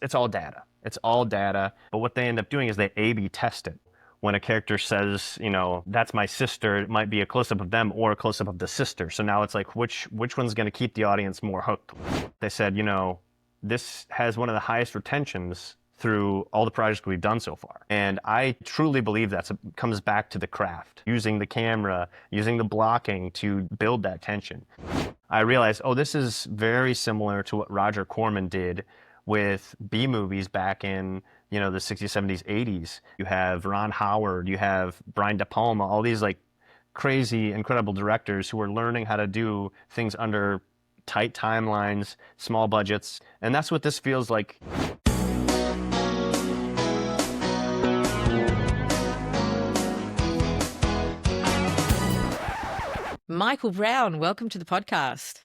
It's all data. It's all data. But what they end up doing is they A/B test it. When a character says, that's my sister, it might be a close-up of them or a close-up of the sister. So now it's like, which one's going to keep the audience more hooked? They said, this has one of the highest retentions through all the projects we've done so far. And I truly believe that comes back to the craft, using the camera, using the blocking to build that tension. I realized, this is very similar to what Roger Corman did with B movies back in, the 60s, 70s, 80s. You have Ron Howard, you have Brian De Palma, all these like crazy, incredible directors who are learning how to do things under tight timelines, small budgets. And that's what this feels like. Michael Brown, welcome to the podcast.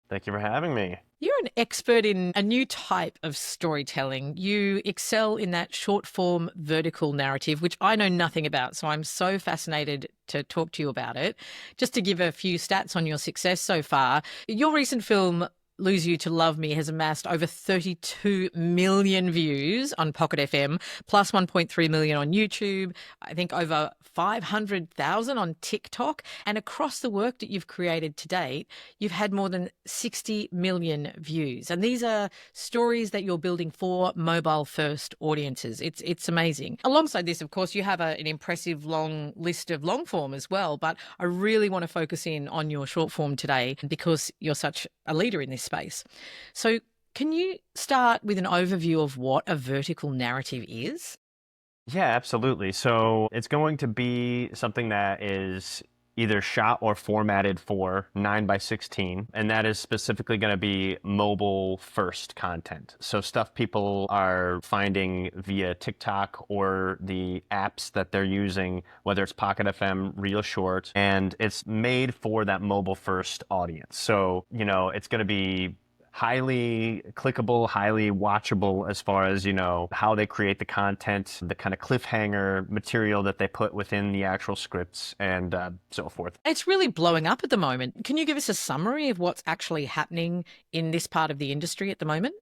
Thank you for having me. You're an expert in a new type of storytelling. You excel in that short form vertical narrative, which I know nothing about. So I'm so fascinated to talk to you about it. Just to give a few stats on your success so far, your recent film, Lose You to Love Me, has amassed over 32 million views on PocketFM, plus 1.3 million on YouTube, I think over 500,000 on TikTok. And across the work that you've created to date, you've had more than 60 million views. And these are stories that you're building for mobile-first audiences. It's amazing. Alongside this, of course, you have an impressive long list of long form as well. But I really want to focus in on your short form today because you're such a leader in this space. So can you start with an overview of what a vertical narrative is? Yeah, absolutely. So it's going to be something that is either shot or formatted for 9:16, and that is specifically going to be mobile first content. So stuff people are finding via TikTok or the apps that they're using, whether it's PocketFM, ReelShort, and it's made for that mobile first audience. So, it's going to be highly clickable, highly watchable as far as, how they create the content, the kind of cliffhanger material that they put within the actual scripts and so forth. It's really blowing up at the moment. Can you give us a summary of what's actually happening in this part of the industry at the moment?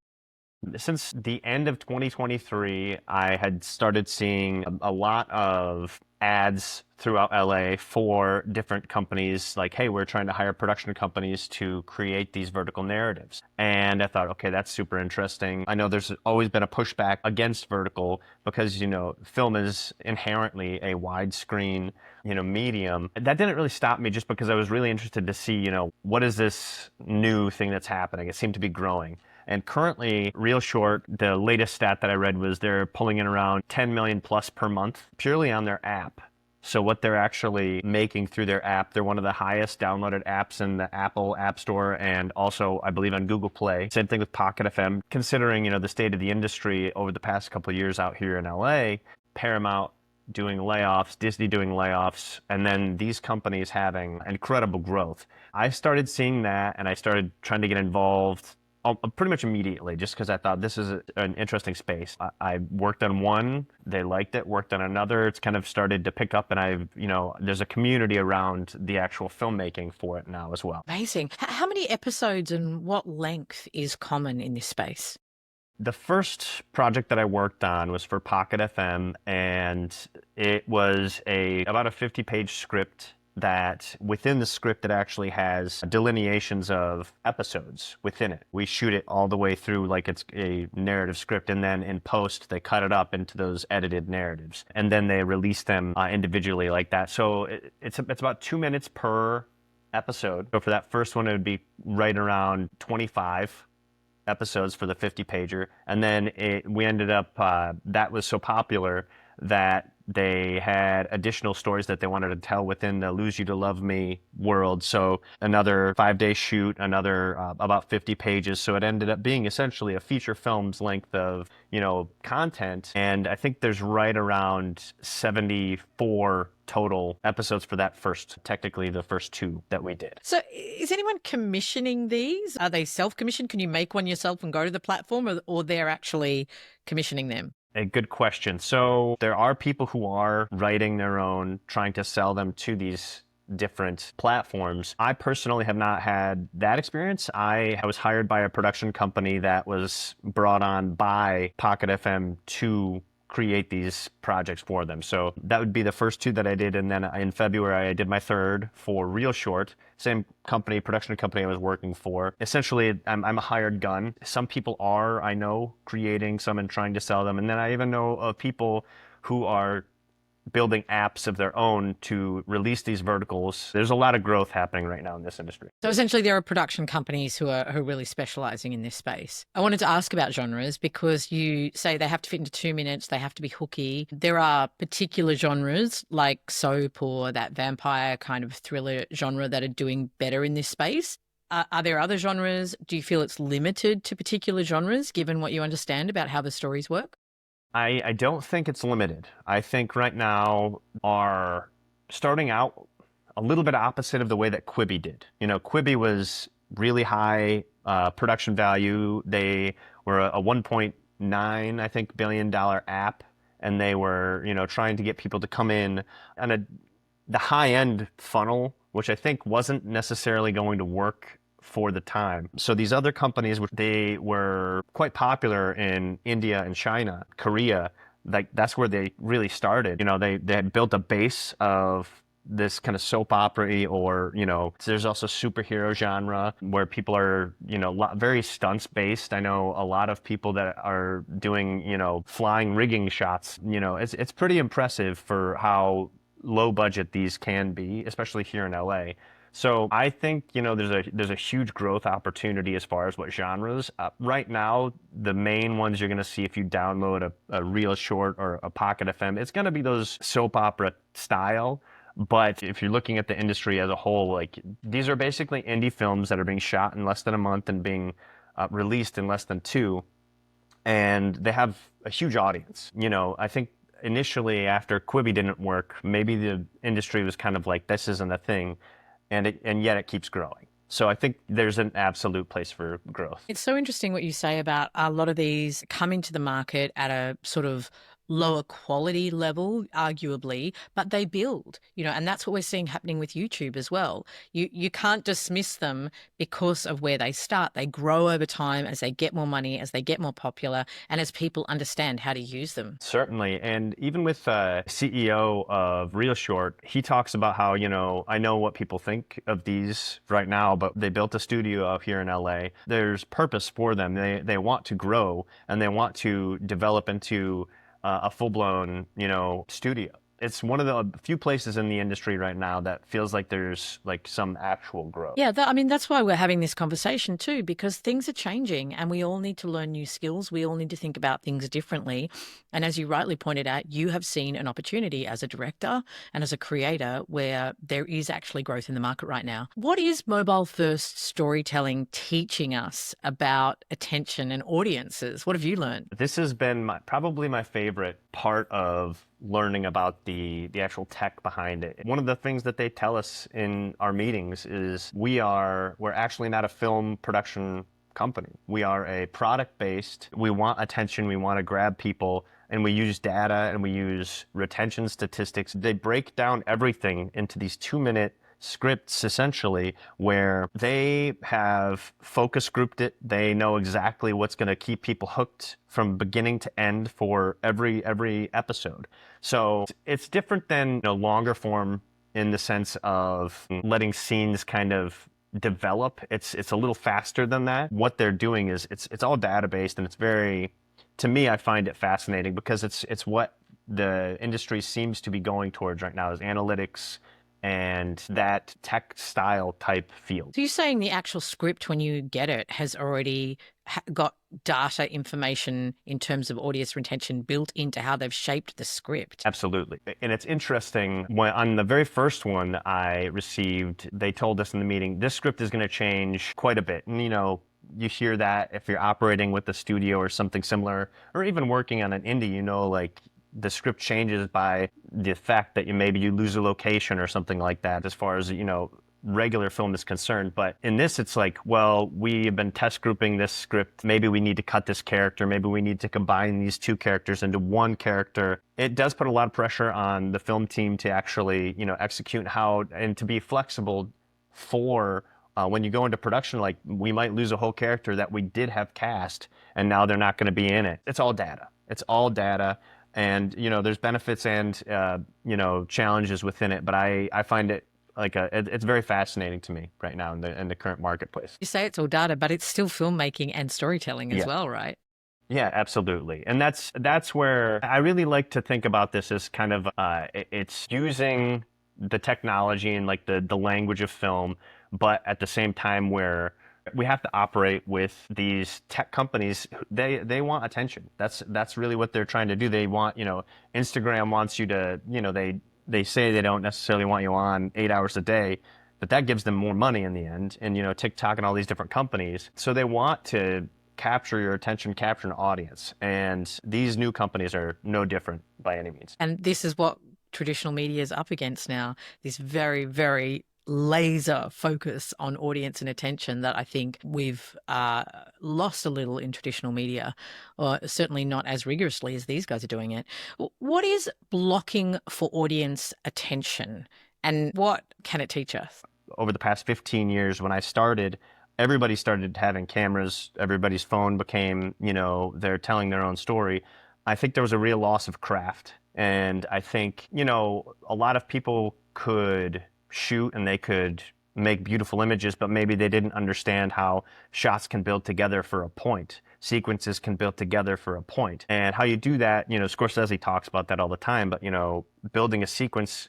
Since the end of 2023, I had started seeing a lot of ads throughout LA for different companies like, hey, we're trying to hire production companies to create these vertical narratives. And I thought, okay, that's super interesting. I know there's always been a pushback against vertical because, film is inherently a widescreen, medium. That didn't really stop me just because I was really interested to see, what is this new thing that's happening? It seemed to be growing. And currently, ReelShort, the latest stat that I read was they're pulling in around 10 million plus per month purely on their app. So what they're actually making through their app, they're one of the highest downloaded apps in the Apple App Store and also, I believe, on Google Play. Same thing with PocketFM. Considering, the state of the industry over the past couple of years out here in LA, Paramount doing layoffs, Disney doing layoffs, and then these companies having incredible growth. I started seeing that and I started trying to get involved pretty much immediately, just because I thought this is an interesting space. I worked on one, they liked it, worked on another. It's kind of started to pick up, and there's a community around the actual filmmaking for it now as well. Amazing. How many episodes and what length is common in this space? The first project that I worked on was for PocketFM, and it was about a 50-page script that within the script it actually has delineations of episodes within it. We shoot it all the way through like it's a narrative script, and then in post they cut it up into those edited narratives, and then they release them individually like that. So it's about 2 minutes per episode. So for that first one, it would be right around 25 episodes for the 50-pager, and then we ended up that was so popular that they had additional stories that they wanted to tell within the Lose You to Love Me world. So another 5-day shoot, another about 50 pages. So it ended up being essentially a feature film's length of, content. And I think there's right around 74 total episodes for that technically the first 2 that we did. So is anyone commissioning these? Are they self-commissioned? Can you make one yourself and go to the platform, or they're actually commissioning them? A good question. So there are people who are writing their own, trying to sell them to these different platforms. I personally have not had that experience. I was hired by a production company that was brought on by Pocket FM to create these projects for them. So that would be the first two that I did. And then in February, I did my third for ReelShort, same company, production company I was working for. Essentially, I'm a hired gun. Some people are, I know, creating some and trying to sell them. And then I even know of people who are building apps of their own to release these verticals. There's a lot of growth happening right now in this industry. So essentially, there are production companies who are really specializing in this space. I wanted to ask about genres because you say they have to fit into 2 minutes, they have to be hooky. There are particular genres like soap or that vampire kind of thriller genre that are doing better in this space. Are there other genres? Do you feel it's limited to particular genres given what you understand about how the stories work? I don't think it's limited. I think right now are starting out a little bit opposite of the way that Quibi did. You know, Quibi was really high production value. They were a 1.9, I think, billion-dollar app, and they were, you know, trying to get people to come in on the high-end funnel, which I think wasn't necessarily going to work for the time. So these other companies, they were quite popular in India and China, Korea. Like that's where they really started. You know, they had built a base of this kind of soap opera, or, you know, there's also superhero genre where people are, you know, very stunts based. I know a lot of people that are doing, you know, flying rigging shots. You know, it's pretty impressive for how low budget these can be, especially here in LA. So I think, you know, there's a huge growth opportunity as far as what genres. Right now, the main ones you're going to see if you download a ReelShort or a Pocket FM, it's going to be those soap opera style. But if you're looking at the industry as a whole, like these are basically indie films that are being shot in less than a month and being released in less than two, and they have a huge audience. You know, I think initially after Quibi didn't work, maybe the industry was kind of like, this isn't a thing. And yet it keeps growing. So I think there's an absolute place for growth. It's so interesting what you say about a lot of these coming to the market at a sort of lower quality level, arguably, but they build, you know, and that's what we're seeing happening with YouTube as well. You can't dismiss them because of where they start. They grow over time as they get more money, as they get more popular, and as people understand how to use them. Certainly. And even with CEO of ReelShort, he talks about how, you know, I know what people think of these right now, but they built a studio out here in LA. There's purpose for them. They want to grow and they want to develop into a full-blown, you know, studio. It's one of the few places in the industry right now that feels like there's like some actual growth. Yeah, I mean, that's why we're having this conversation too, because things are changing and we all need to learn new skills. We all need to think about things differently. And as you rightly pointed out, you have seen an opportunity as a director and as a creator where there is actually growth in the market right now. What is mobile first storytelling teaching us about attention and audiences? What have you learned? This has been probably my favorite part of learning about the actual tech behind it. One of the things that they tell us in our meetings is we're actually not a film production company. We are a product based. We want attention. We want to grab people, and we use data and we use retention statistics. They break down everything into these 2-minute scripts essentially, where they have focus grouped it. They know exactly what's going to keep people hooked from beginning to end for every episode. So it's different than, you know, longer form in the sense of letting scenes kind of develop. It's a little faster than that. What they're doing is it's all data-based, and it's very, to me, I find it fascinating because it's what the industry seems to be going towards right now, is analytics and that tech style type field. So you're saying the actual script, when you get it, has already got data information in terms of audience retention built into how they've shaped the script? Absolutely. And it's interesting, when on the very first one I received, they told us in the meeting, this script is going to change quite a bit. And, you know, you hear that if you're operating with a studio or something similar, or even working on an indie, you know, like the script changes by the fact that maybe you lose a location or something like that, as far as, you know, regular film is concerned. But in this, it's like, well, we have been test grouping this script. Maybe we need to cut this character. Maybe we need to combine these two characters into one character. It does put a lot of pressure on the film team to actually, execute how and to be flexible for when you go into production. Like, we might lose a whole character that we did have cast, and now they're not going to be in it. It's all data. It's all data. And, there's benefits and, challenges within it. But I find it like it's very fascinating to me right now in the current marketplace. You say it's all data, but it's still filmmaking and storytelling as well, right? Yeah, absolutely. And that's where I really like to think about this as kind of it's using the technology and like the language of film, but at the same time where we have to operate with these tech companies. They want attention. That's really what they're trying to do. They want, Instagram wants you to, they say they don't necessarily want you on 8 hours a day, but that gives them more money in the end. And, TikTok and all these different companies. So they want to capture your attention, capture an audience. And these new companies are no different by any means. And this is what traditional media is up against now, this very, very laser focus on audience and attention that I think we've lost a little in traditional media, or certainly not as rigorously as these guys are doing it. What is blocking for audience attention, and what can it teach us? Over the past 15 years, when I started, everybody started having cameras. Everybody's phone became, they're telling their own story. I think there was a real loss of craft. And I think, a lot of people could shoot and they could make beautiful images, but maybe they didn't understand how shots can build together for a point. Sequences can build together for a point. And how you do that, Scorsese talks about that all the time, but, building a sequence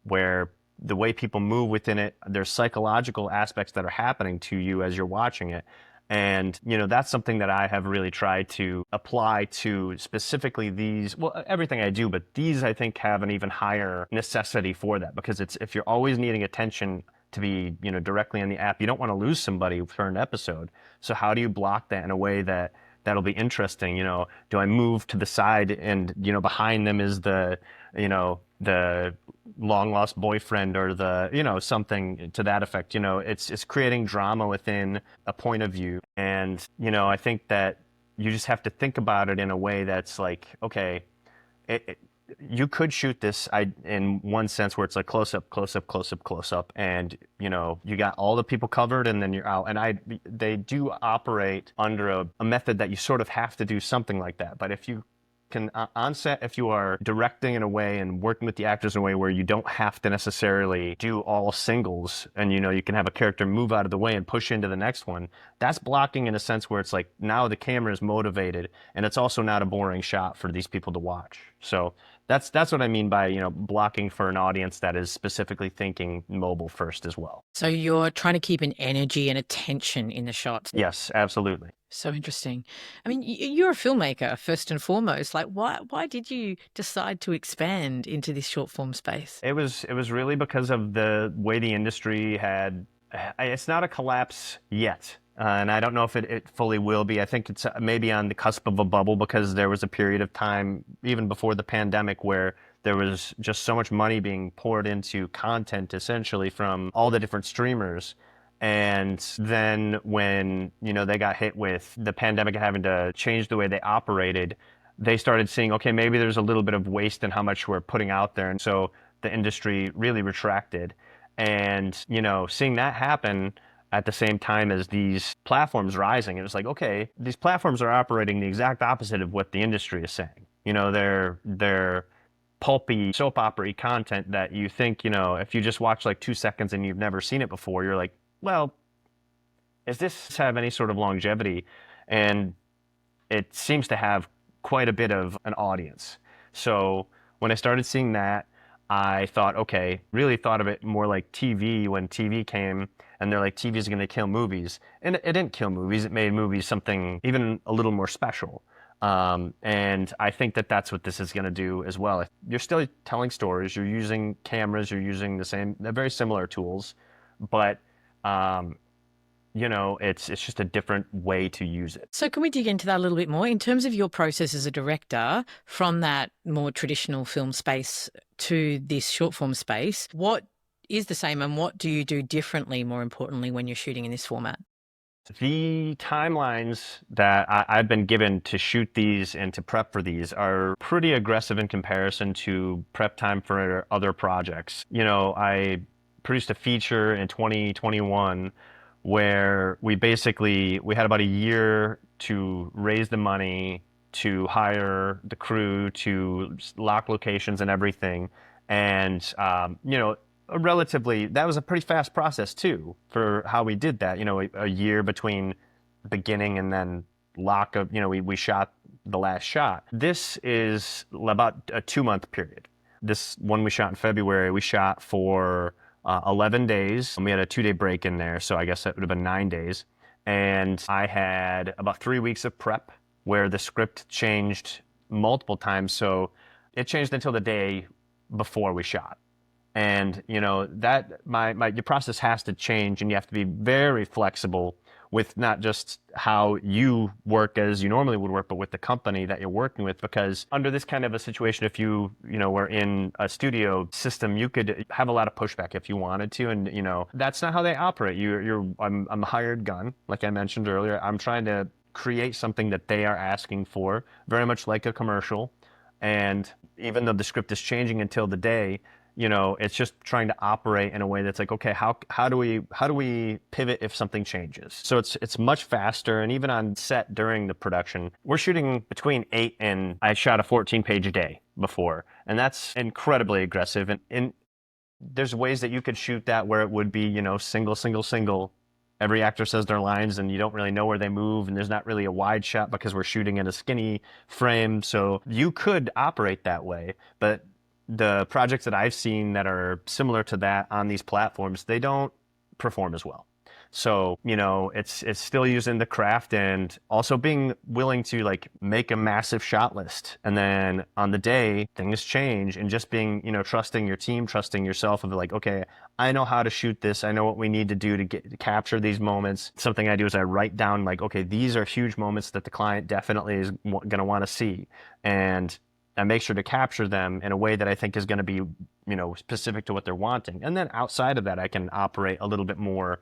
where the way people move within it, there's psychological aspects that are happening to you as you're watching it. And, that's something that I have really tried to apply to specifically these, well, everything I do, but these I think have an even higher necessity for that, because if you're always needing attention to be, directly in the app, you don't want to lose somebody for an episode. So how do you block that in a way that'll be interesting? Do I move to the side and, behind them is the long lost boyfriend or something to that effect. It's creating drama within a point of view. And, I think that you just have to think about it in a way that's like, okay, you could shoot this in one sense where it's like close up, close up, close up, close up. And, you got all the people covered and then you're out. And they do operate under a method that you sort of have to do something like that. But if you can on set, if you are directing in a way and working with the actors in a way where you don't have to necessarily do all singles and you can have a character move out of the way and push into the next one, that's blocking in a sense where it's like now the camera is motivated and it's also not a boring shot for these people to watch. So that's what I mean by blocking for an audience that is specifically thinking mobile first as well. So you're trying to keep an energy and attention in the shots. Yes, absolutely. So interesting. I mean, you're a filmmaker first and foremost. Like, why did you decide to expand into this short form space? It was really because of the way the industry had. It's not a collapse yet. And I don't know if it fully will be. I think it's maybe on the cusp of a bubble, because there was a period of time, even before the pandemic, where there was just so much money being poured into content, essentially, from all the different streamers. And then when, they got hit with the pandemic and having to change the way they operated, they started seeing, okay, maybe there's a little bit of waste in how much we're putting out there. And so the industry really retracted. And, seeing that happen at the same time as these platforms rising, it was like, okay, these platforms are operating the exact opposite of what the industry is saying. They're pulpy, soap opera-y content that you think, if you just watch like 2 seconds and you've never seen it before, you're like, well, does this have any sort of longevity? And it seems to have quite a bit of an audience. So when I started seeing that, I thought, okay, really thought of it more like TV when TV came, and they're like, TV is going to kill movies. And it didn't kill movies. It made movies something even a little more special. And I think that that's what this is going to do as well. You're still telling stories. You're using cameras. You're using they're very similar tools, but it's just a different way to use it. So can we dig into that a little bit more in terms of your process as a director from that more traditional film space to this short form space? What is the same and what do you do differently, more importantly, when you're shooting in this format? The timelines that I've been given to shoot these and to prep for these are pretty aggressive in comparison to prep time for other projects. I produced a feature in 2021 where we had about a year to raise the money, to hire the crew, to lock locations and everything. And, that was a pretty fast process too for how we did that. A year between beginning and then lock of, we shot the last shot. This is about a 2-month period. This one we shot in February, we shot for 11 days. And we had a 2-day break in there, so I guess that would have been 9 days. And I had about 3 weeks of prep where the script changed multiple times. So it changed until the day before we shot. And that your process has to change, and you have to be very flexible with not just how you work as you normally would work, but with the company that you're working with. Because under this kind of a situation, if you were in a studio system, you could have a lot of pushback if you wanted to, and that's not how they operate. I'm a hired gun, like I mentioned earlier. I'm trying to create something that they are asking for, very much like a commercial. And even though the script is changing until the day, it's just trying to operate in a way that's like, okay, how do we pivot if something changes? So it's much faster. And even on set during the production, we're shooting between 8 and I shot a 14-page a day before, and that's incredibly aggressive. And there's ways that you could shoot that where it would be, single. Every actor says their lines and you don't really know where they move, and there's not really a wide shot because we're shooting in a skinny frame. So you could operate that way, but the projects that I've seen that are similar to that on these platforms, they don't perform as well. So, it's still using the craft and also being willing to make a massive shot list. And then on the day, things change, and just being, trusting your team, trusting yourself of okay, I know how to shoot this. I know what we need to do to capture these moments. Something I do is I write down okay, these are huge moments that the client definitely is going to want to see. And I make sure to capture them in a way that I think is going to be, specific to what they're wanting. And then outside of that, I can operate a little bit more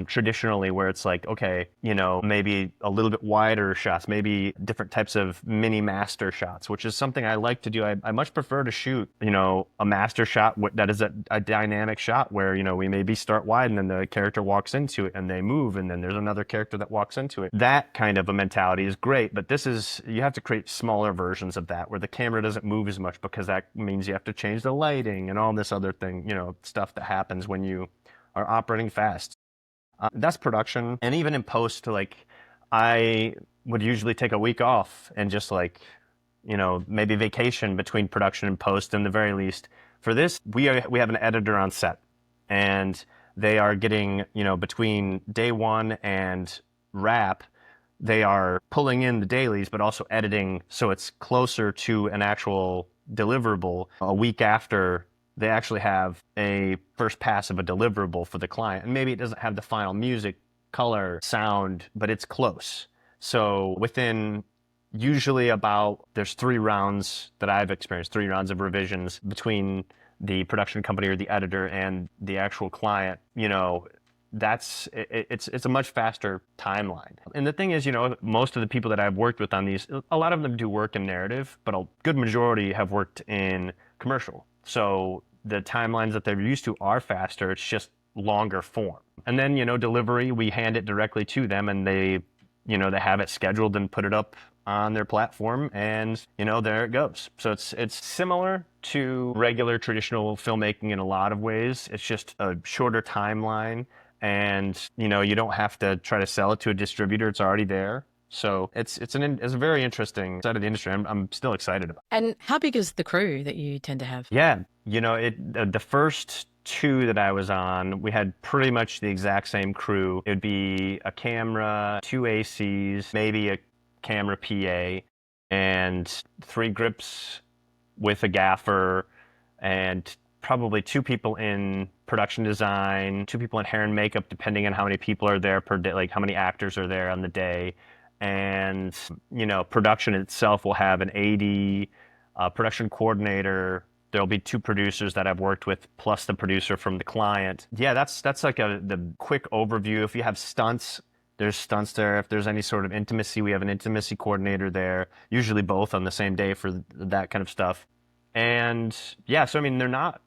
traditionally, where it's okay, maybe a little bit wider shots, maybe different types of mini master shots, which is something I like to do. I much prefer to shoot, a master shot that is a dynamic shot where, we maybe start wide and then the character walks into it and they move, and then there's another character that walks into it. That kind of a mentality is great, but you have to create smaller versions of that where the camera doesn't move as much, because that means you have to change the lighting and all this other thing, stuff that happens when you are operating fast. That's production. And even in post, I would usually take a week off and just maybe vacation between production and post. In the very least, for this, we have an editor on set, and they are getting, between day one and wrap, they are pulling in the dailies, but also editing so it's closer to an actual deliverable a week after they actually have a first pass of a deliverable for the client. And maybe it doesn't have the final music, color, sound, but it's close. So within usually there's 3 rounds that I've experienced, 3 rounds of revisions between the production company or the editor and the actual client. It's a much faster timeline. And the thing is, most of the people that I've worked with on these, a lot of them do work in narrative, but a good majority have worked in commercial. So the timelines that they're used to are faster. It's just longer form. And then, delivery, we hand it directly to them, and they have it scheduled and put it up on their platform, and there it goes. So it's similar to regular traditional filmmaking in a lot of ways. It's just a shorter timeline, and you don't have to try to sell it to a distributor. It's already there. So it's a very interesting side of the industry. I'm still excited about. And how big is the crew that you tend to have? Yeah, the first 2 that I was on, we had pretty much the exact same crew. It would be a camera, 2 ACs, maybe a camera PA, and 3 grips with a gaffer, and probably 2 people in production design, 2 people in hair and makeup, depending on how many people are there per day, how many actors are there on the day. And, production itself will have an AD, production coordinator. There'll be two producers that I've worked with plus the producer from the client. Yeah, that's like the quick overview. If you have stunts, there's stunts there. If there's any sort of intimacy, we have an intimacy coordinator there, usually both on the same day for that kind of stuff. And yeah, so I mean, they're not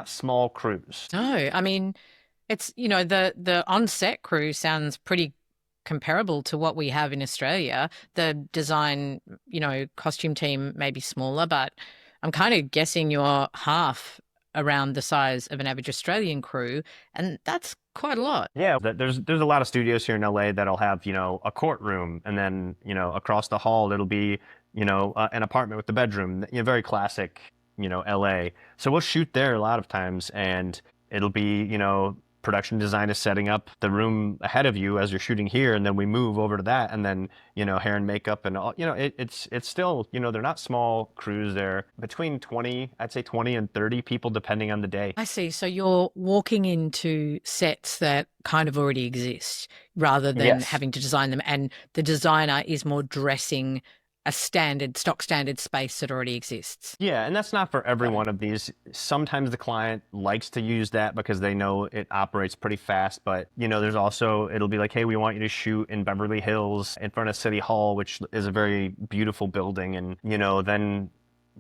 small crews. No, I mean, it's, the on-set crew sounds pretty comparable to what we have in Australia. The design, costume team may be smaller, but I'm kind of guessing you're half around the size of an average Australian crew, and that's quite a lot. Yeah, there's a lot of studios here in LA that'll have, a courtroom, and then, across the hall it'll be, an apartment with the bedroom, very classic, LA. So we'll shoot there a lot of times, and it'll be, production design is setting up the room ahead of you as you're shooting here, and then we move over to that, and then, hair and makeup and all, it's still, they're not small crews. They're between 20, I'd say 20 and 30 people depending on the day. I see. So you're walking into sets that kind of already exist rather than Yes. having to design them, and the designer is more dressing a stock standard space that already exists. Yeah, and that's not for every Right. one of these. Sometimes the client likes to use that because they know it operates pretty fast, but there's also, it'll be like, hey, we want you to shoot in Beverly Hills in front of City Hall, which is a very beautiful building, and then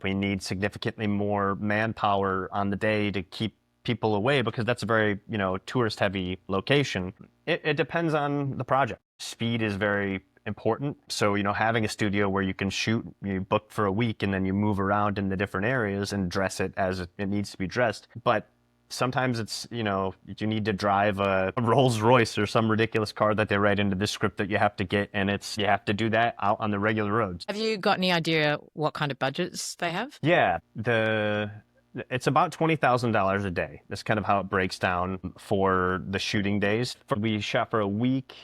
we need significantly more manpower on the day to keep people away because that's a very, tourist heavy location. It depends on the project. Speed is very important. So, having a studio where you can shoot, you book for a week and then you move around in the different areas and dress it as it needs to be dressed. But sometimes it's, you need to drive a Rolls Royce or some ridiculous car that they write into the script that you have to get. And you have to do that out on the regular roads. Have you got any idea what kind of budgets they have? Yeah, it's about $20,000 a day. That's kind of how it breaks down for the shooting days. We shot for a week,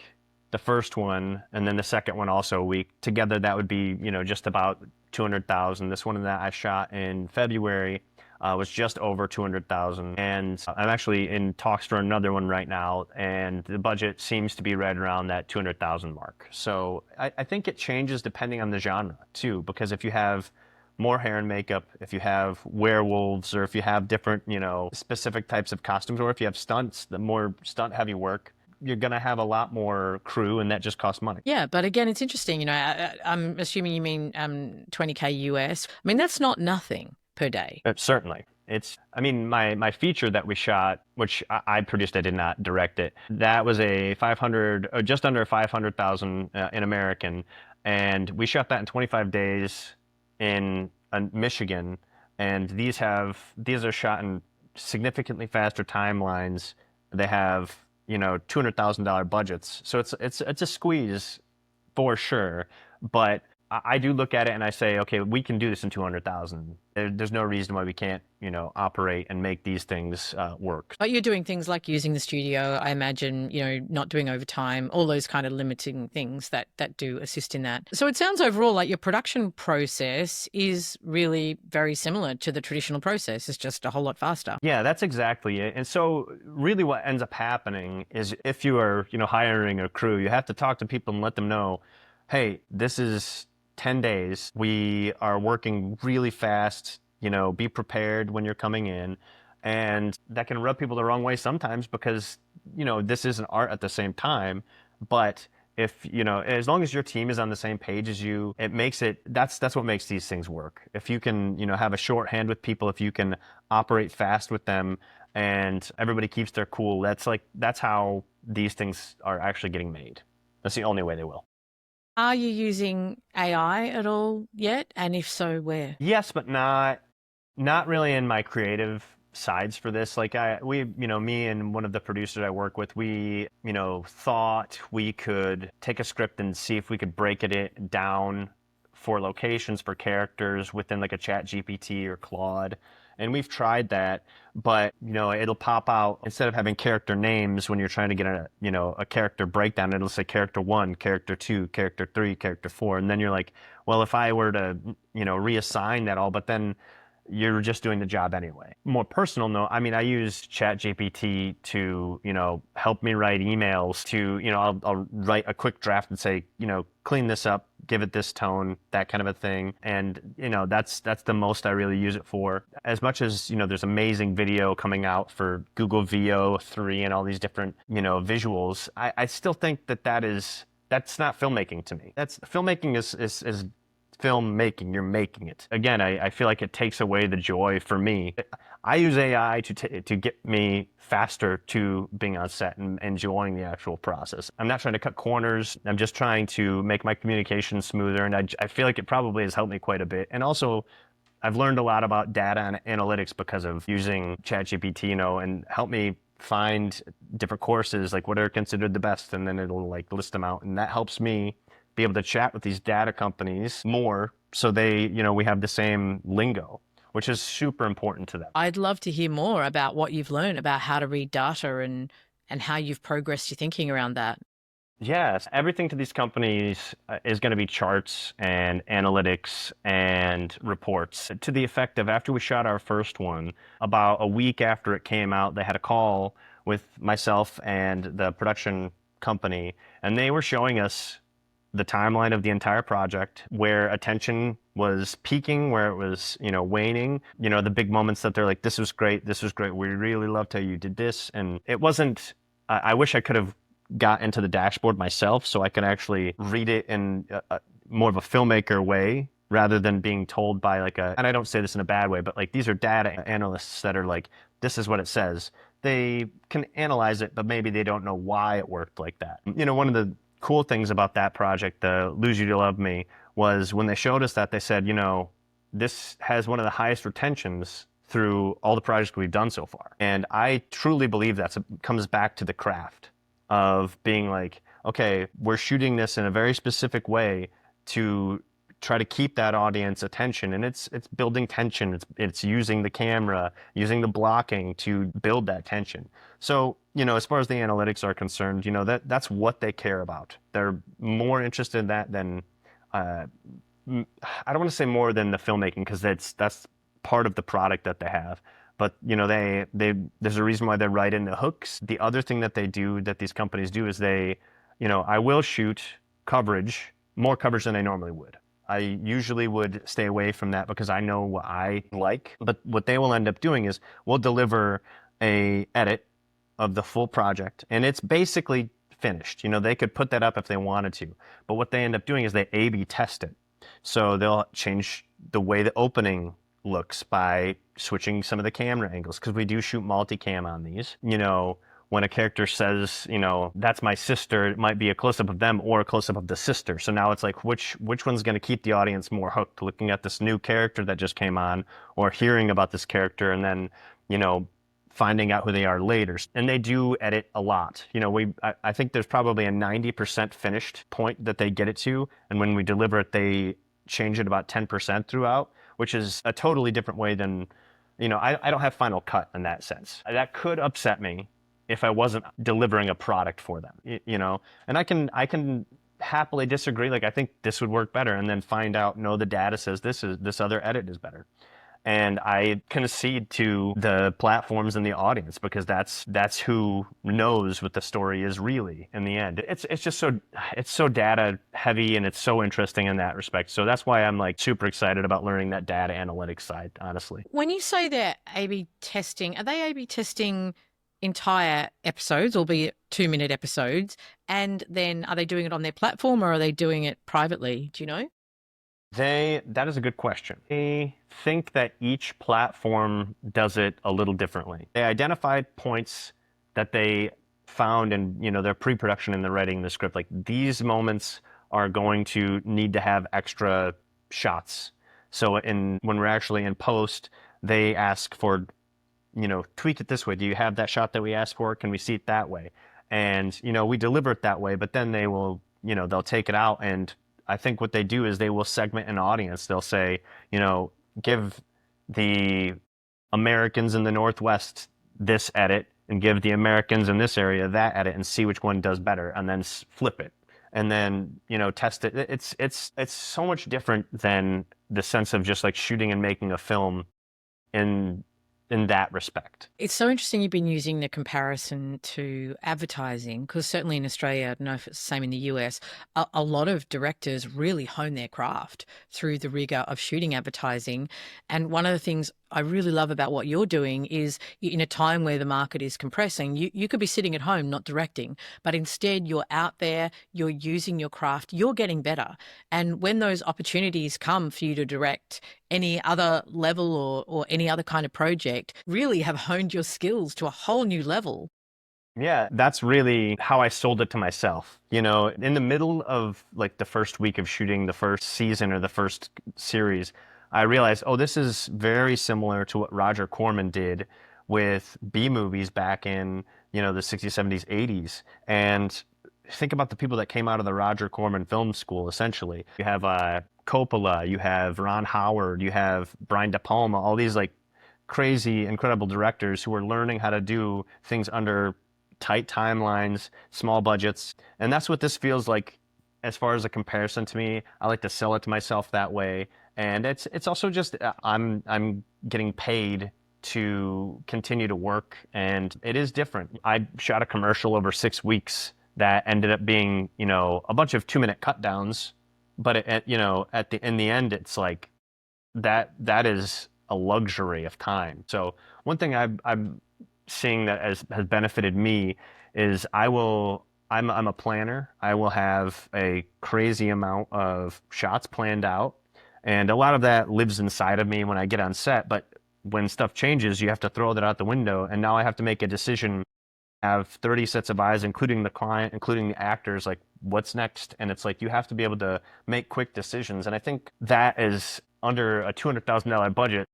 the first one, and then the second one also a week. Together, that would be, just about 200,000. This one that I shot in February was just over 200,000. And I'm actually in talks for another one right now, and the budget seems to be right around that 200,000 mark. So I think it changes depending on the genre too, because if you have more hair and makeup, if you have werewolves, or if you have different, specific types of costumes, or if you have stunts, the more stunt heavy work, you're going to have a lot more crew, and that just costs money. Yeah, but again, it's interesting. I'm assuming you mean 20K US. I mean, that's not nothing per day. Certainly. My feature that we shot, which I produced, I did not direct it. That was a 500, or just under 500,000 in American. And we shot that in 25 days in Michigan. And these are shot in significantly faster timelines. They have, $200,000 budgets. So it's a squeeze for sure. But I do look at it and I say, okay, we can do this in 200,000. There's no reason why we can't, operate and make these things work. But you're doing things like using the studio, I imagine, not doing overtime, all those kind of limiting things that do assist in that. So it sounds overall like your production process is really very similar to the traditional process. It's just a whole lot faster. Yeah, that's exactly it. And so really what ends up happening is if you are, hiring a crew, you have to talk to people and let them know, hey, this is 10 days. We are working really fast, be prepared when you're coming in. And that can rub people the wrong way sometimes because, this is an art at the same time. But if, as long as your team is on the same page as you, that's what makes these things work. If you can, have a shorthand with people, if you can operate fast with them and everybody keeps their cool, that's how these things are actually getting made. That's the only way they will. Are you using AI at all yet? And if so, where? Yes, but not really in my creative sides for this. Like me and one of the producers I work with, we, thought we could take a script and see if we could break it down for locations, for characters within like a Chat GPT or Claude. And we've tried that, but it'll pop out instead of having character names when you're trying to get a character breakdown. It'll say character 1, character 2, character 3, character 4, and then you're like, well, if I were to reassign that all, but then you're just doing the job anyway. More personal note, I mean, I use ChatGPT to, help me write emails to, I'll write a quick draft and say, clean this up, give it this tone, that kind of a thing. And, that's the most I really use it for. As much as, there's amazing video coming out for Google VO3 and all these different, visuals, I still think that's not filmmaking to me. That's filmmaking is filmmaking. You're making it. Again, I feel like it takes away the joy for me. I use AI to get me faster to being on set and enjoying the actual process. I'm not trying to cut corners. I'm just trying to make my communication smoother. And I feel like it probably has helped me quite a bit. And also, I've learned a lot about data and analytics because of using ChatGPT, and help me find different courses, like what are considered the best, and then it'll like list them out. And that helps me be able to chat with these data companies more so they, we have the same lingo, which is super important to them. I'd love to hear more about what you've learned about how to read data and how you've progressed your thinking around that. Yes, everything to these companies is going to be charts and analytics and reports to the effect of after we shot our first one, about a week after it came out, they had a call with myself and the production company, and they were showing us the timeline of the entire project, where attention was peaking, where it was, waning, the big moments that they're like, this was great, we really loved how you did this. And it wasn't, I wish I could have got into the dashboard myself so I could actually read it in more of a filmmaker way, rather than being told by like and I don't say this in a bad way, but like these are data analysts that are like, this is what it says. They can analyze it, but maybe they don't know why it worked like that. One of the cool things about that project, the Lose You to Love Me, was when they showed us that, they said, this has one of the highest retentions through all the projects we've done so far. And I truly believe that comes back to the craft of being like, okay, we're shooting this in a very specific way to try to keep that audience attention, and it's building tension. It's using the camera, using the blocking to build that tension. So, as far as the analytics are concerned, that's what they care about. They're more interested in that than I don't want to say more than the filmmaking, because that's part of the product that they have. But they there's a reason why they write in the hooks. The other thing that they do, that these companies do, is they, I will shoot coverage, more coverage than I normally would. I usually would stay away from that because I know what I like. But what they will end up doing is we'll deliver a edit of the full project, and it's basically finished. They could put that up if they wanted to. But what they end up doing is they A/B test it. So they'll change the way the opening looks by switching some of the camera angles, because we do shoot multicam on these. When a character says, that's my sister, it might be a close-up of them or a close-up of the sister. So now it's like, which one's going to keep the audience more hooked, looking at this new character that just came on, or hearing about this character and then, finding out who they are later. And they do edit a lot. I think there's probably a 90% finished point that they get it to. And when we deliver it, they change it about 10% throughout, which is a totally different way than, I don't have final cut in that sense. That could upset me if I wasn't delivering a product for them, and I can happily disagree. Like, I think this would work better, and then find out, no, the data says this other edit is better. And I concede to the platforms and the audience, because that's who knows what the story is really in the end. It's just so data heavy, and it's so interesting in that respect. So that's why I'm like super excited about learning that data analytics side, honestly. When you say they're A/B testing, are they A/B testing entire episodes, albeit 2-minute episodes? And then are they doing it on their platform, or are they doing it privately? Do you know? That is a good question. I think that each platform does it a little differently. They identified points that they found in, their pre-production and the writing the script. Like, these moments are going to need to have extra shots. So when we're actually in post, they ask for, tweak it this way. Do you have that shot that we asked for? Can we see it that way? And, we deliver it that way, but then they will, they'll take it out. And I think what they do is they will segment an audience. They'll say, give the Americans in the Northwest this edit, and give the Americans in this area that edit, and see which one does better, and then flip it. And then, test it. It's so much different than the sense of just like shooting and making a film in in that respect. It's so interesting you've been using the comparison to advertising, because certainly in Australia, I don't know if it's the same in the US, a lot of directors really hone their craft through the rigor of shooting advertising. And one of the things I really love about what you're doing is in a time where the market is compressing, you could be sitting at home not directing, but instead you're out there, you're using your craft, you're getting better. And when those opportunities come for you to direct any other level or any other kind of project, really have honed your skills to a whole new level. Yeah, that's really how I sold it to myself. You know, in the middle of like the first week of shooting the first season or the first series, I realized, oh, this is very similar to what Roger Corman did with B movies back in, you know, the 60s, 70s, 80s. And think about the people that came out of the Roger Corman film school, essentially. You have Coppola, you have Ron Howard, you have Brian De Palma, all these like crazy, incredible directors who are learning how to do things under tight timelines, small budgets. And that's what this feels like as far as a comparison to me. I like to sell it to myself that way. And it's also just I'm getting paid to continue to work, and it is different. I shot a commercial over 6 weeks that ended up being, you know, a bunch of 2-minute cut downs, but you know, at the in the end it's like that is a luxury of time. So one thing I'm seeing that has benefited me is I'm a planner. I will have a crazy amount of shots planned out, and a lot of that lives inside of me when I get on set. But when stuff changes, you have to throw that out the window, and now I have to make a decision. Have 30 sets of eyes, including the client, including the actors, like what's next? And it's like you have to be able to make quick decisions. And I think that is under a $200,000 budget.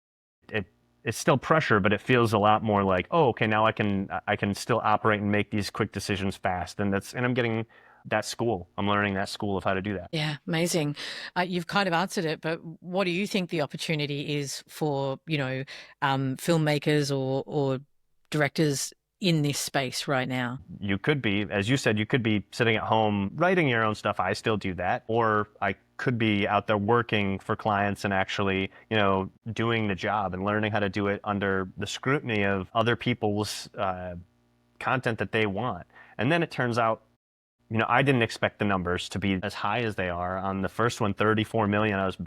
It it's still pressure, but it feels a lot more like, oh, okay, now I can still operate and make these quick decisions fast. And I'm getting that school. I'm learning that school of how to do that. Yeah, amazing. You've kind of answered it, but what do you think the opportunity is for, filmmakers or directors in this space right now? You could be, as you said, you could be sitting at home writing your own stuff. I still do that. Or I could be out there working for clients and actually, you know, doing the job and learning how to do it under the scrutiny of other people's content that they want. And then it turns out, you know, I didn't expect the numbers to be as high as they are. On the first one, 34 million, I was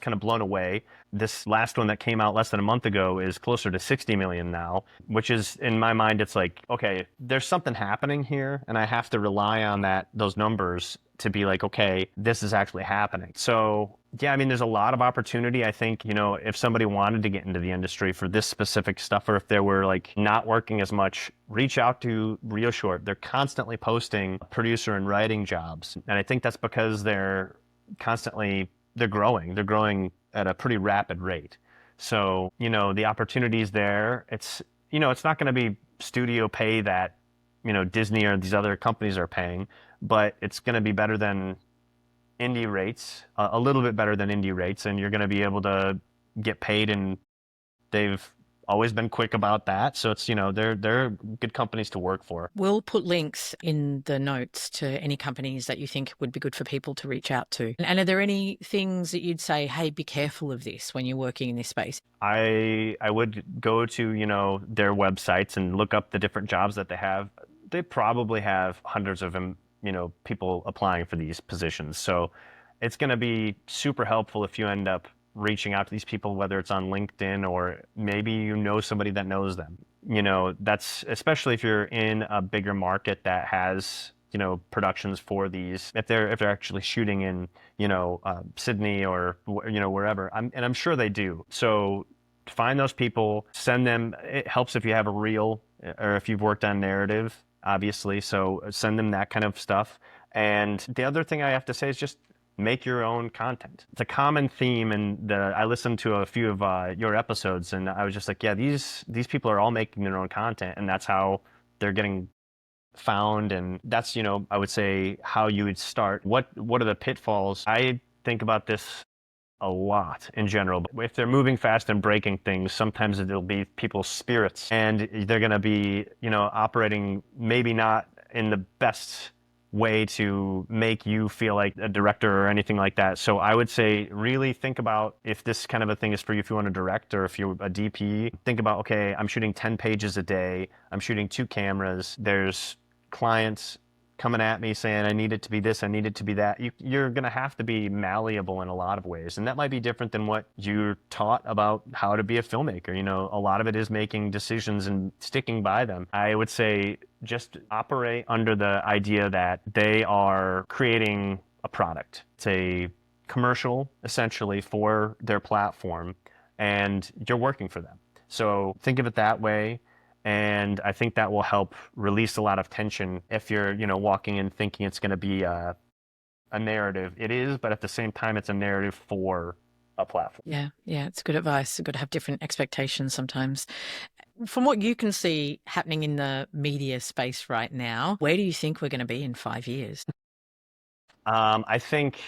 kind of blown away. This last one that came out less than a month ago is closer to 60 million now, which is, in my mind, it's like, okay, there's something happening here, and I have to rely on those numbers to be like, okay, this is actually happening. So yeah, I mean, there's a lot of opportunity. I think, you know, if somebody wanted to get into the industry for this specific stuff, or if they were like not working as much, reach out to ReelShort. They're constantly posting producer and writing jobs. And I think that's because they're growing. They're growing at a pretty rapid rate. So, you know, the opportunities there, it's not going to be studio pay that, you know, Disney or these other companies are paying, but it's going to be better than indie rates, a little bit better than indie rates, and you're going to be able to get paid, and they've always been quick about that. So it's, you know, they're good companies to work for. We'll put links in the notes to any companies that you think would be good for people to reach out to. And are there any things that you'd say, hey, be careful of this when you're working in this space? I would go to, you know, their websites and look up the different jobs that they have. They probably have hundreds of them, you know, people applying for these positions. So it's going to be super helpful if you end up reaching out to these people, whether it's on LinkedIn or maybe you know somebody that knows them. You know, that's especially if you're in a bigger market that has, you know, productions for these. If they're actually shooting in, you know, Sydney or, you know, wherever, I'm sure they do. So find those people, send them. It helps if you have a reel or if you've worked on narrative, obviously. So send them that kind of stuff. And the other thing I have to say is just make your own content. It's a common theme, and I listened to a few of your episodes, and I was just like, yeah, these people are all making their own content, and that's how they're getting found, and that's, you know, I would say how you would start. What are the pitfalls? I think about this a lot in general. If they're moving fast and breaking things, sometimes it'll be people's spirits, and they're going to be, you know, operating maybe not in the best way to make you feel like a director or anything like that. So I would say really think about if this kind of a thing is for you, if you want to direct or if you're a DP, think about, okay, I'm shooting 10 pages a day. I'm shooting 2 cameras. There's clients coming at me saying, I need it to be this, I need it to be that. You're going to have to be malleable in a lot of ways. And that might be different than what you're taught about how to be a filmmaker. You know, a lot of it is making decisions and sticking by them. I would say just operate under the idea that they are creating a product. It's a commercial, essentially, for their platform, and you're working for them. So think of it that way. And I think that will help release a lot of tension if you're, walking in thinking it's going to be a narrative. It is, but at the same time, it's a narrative for a platform. Yeah, it's good advice. You've got to have different expectations sometimes. From what you can see happening in the media space right now, where do you think we're going to be in 5 years? I think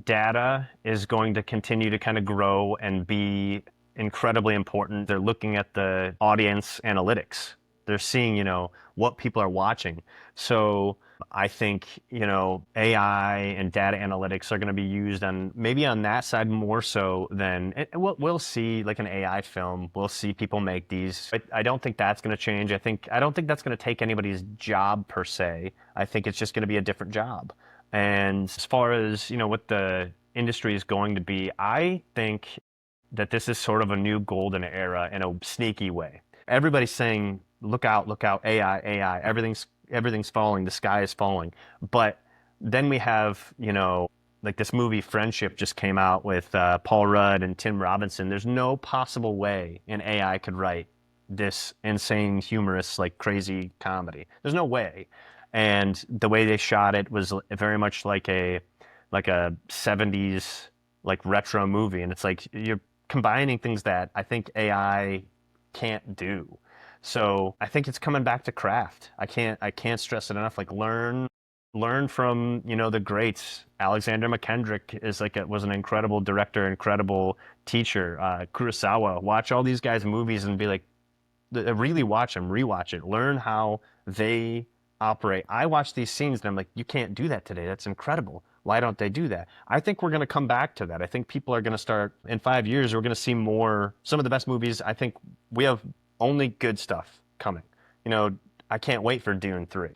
data is going to continue to kind of grow and be incredibly important. They're looking at the audience analytics. They're seeing, what people are watching. So I think, AI and data analytics are going to be used on maybe on that side more so than we'll see like an AI film. We'll see people make these. I don't think that's going to change. I don't think that's going to take anybody's job per se. I think it's just going to be a different job. And as far as, what the industry is going to be, I think that this is sort of a new golden era in a sneaky way. Everybody's saying, look out, AI, AI, everything's falling, the sky is falling. But then we have, like this movie Friendship just came out with Paul Rudd and Tim Robinson. There's no possible way an AI could write this insane, humorous, like crazy comedy. There's no way. And the way they shot it was very much like a 70s like retro movie. And it's like you're combining things that I think AI can't do. So I think it's coming back to craft. I can't stress it enough. Like learn from, the greats. Alexander McKendrick was an incredible director, incredible teacher. Kurosawa. Watch all these guys' movies and be like, really watch them, rewatch it, learn how they operate. I watch these scenes and I'm like, you can't do that today. That's incredible. Why don't they do that? I think we're going to come back to that. I think people are going to start in 5 years. We're going to see some of the best movies. I think we have only good stuff coming. I can't wait for Dune 3.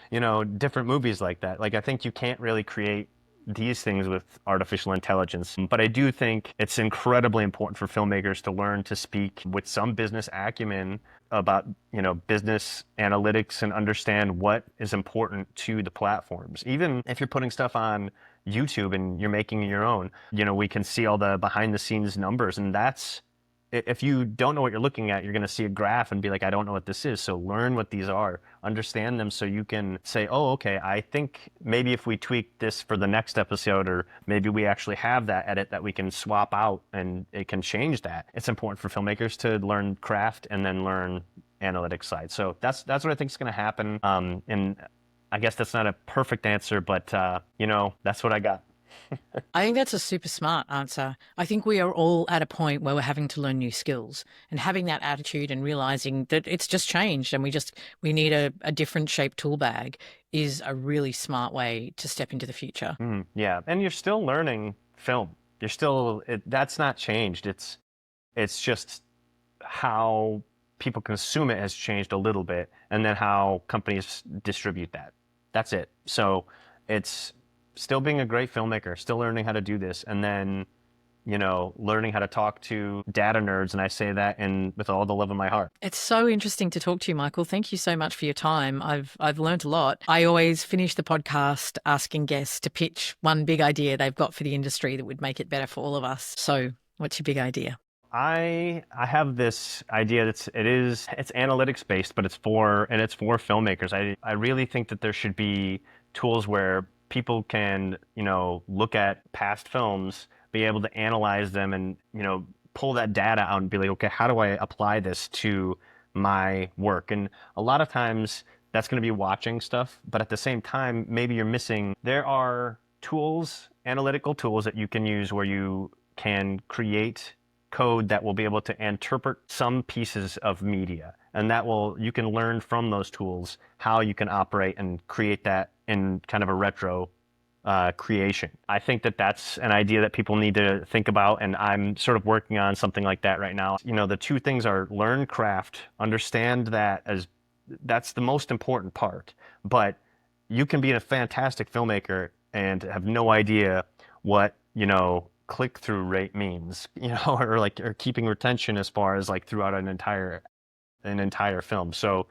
Different movies like that. Like I think you can't really create these things with artificial intelligence. But I do think it's incredibly important for filmmakers to learn to speak with some business acumen about, business analytics and understand what is important to the platforms. Even if you're putting stuff on YouTube and you're making your own, we can see all the behind the scenes numbers. And if you don't know what you're looking at, you're going to see a graph and be like, I don't know what this is. So learn what these are, understand them so you can say, oh, okay, I think maybe if we tweak this for the next episode, or maybe we actually have that edit that we can swap out and it can change that. It's important for filmmakers to learn craft and then learn analytics side. So that's what I think is going to happen. And I guess that's not a perfect answer, but that's what I got. I think that's a super smart answer. I think we are all at a point where we're having to learn new skills, and having that attitude and realizing that it's just changed and we need a different shaped tool bag is a really smart way to step into the future. Yeah. And you're still learning film. That's not changed. It's just how people consume it has changed a little bit, and then how companies distribute that. That's it. So it's still being a great filmmaker, still learning how to do this, and then, learning how to talk to data nerds. And I say that with all the love in my heart. It's so interesting to talk to you, Michael. Thank you so much for your time. I've learned a lot. I always finish the podcast asking guests to pitch one big idea they've got for the industry that would make it better for all of us. So what's your big idea? I have this idea it's analytics based, but it's for filmmakers. I really think that there should be tools where people can, look at past films, be able to analyze them and, pull that data out and be like, okay, how do I apply this to my work? And a lot of times that's going to be watching stuff, but at the same time, maybe you're missing. There are tools, analytical tools that you can use where you can create code that will be able to interpret some pieces of media. And you can learn from those tools how you can operate and create that in kind of a retro creation. I think that that's an idea that people need to think about, and I'm sort of working on something like that right now. You know, the two things are learn craft, understand that as that's the most important part, but you can be a fantastic filmmaker and have no idea what, you know, click-through rate means, you know, or keeping retention as far as like throughout an entire film. So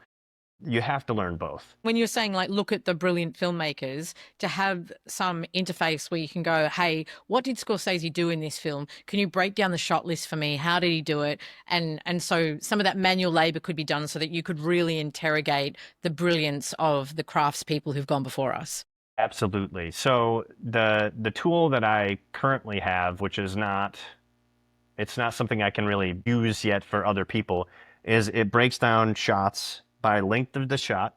you have to learn both. When you're saying like look at the brilliant filmmakers, to have some interface where you can go, hey, what did Scorsese do in this film? Can you break down the shot list for me? How did he do it? And so some of that manual labor could be done so that you could really interrogate the brilliance of the craftspeople who've gone before us. Absolutely. So the tool that I currently have, which is not it's not something I can really use yet for other people, is it breaks down shots by length of the shot,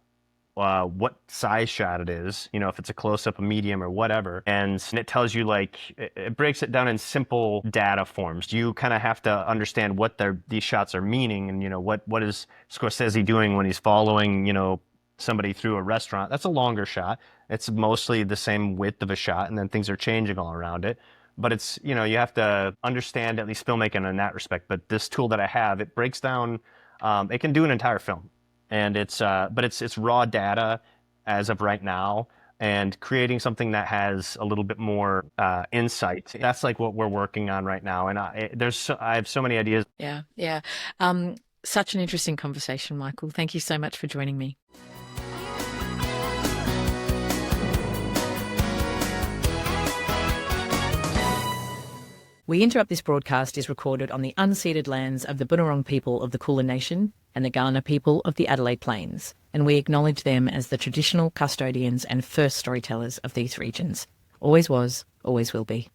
what size shot it is, you know, if it's a close up, a medium, or whatever. And it tells you, like, it breaks it down in simple data forms. You kind of have to understand what these shots are meaning, and, you know, what is Scorsese doing when he's following, you know, somebody through a restaurant. That's a longer shot. It's mostly the same width of a shot, and then things are changing all around it. But it's, you know, you have to understand at least filmmaking in that respect. But this tool that I have, it breaks down, it can do an entire film. And but it's raw data as of right now, and creating something that has a little bit more insight. That's like what we're working on right now. And I have so many ideas. Yeah, yeah. Such an interesting conversation, Michael. Thank you so much for joining me. We Interrupt This broadcast is recorded on the unceded lands of the Bunurong people of the Kulin Nation and the Kaurna people of the Adelaide Plains, and we acknowledge them as the traditional custodians and first storytellers of these regions. Always was, always will be.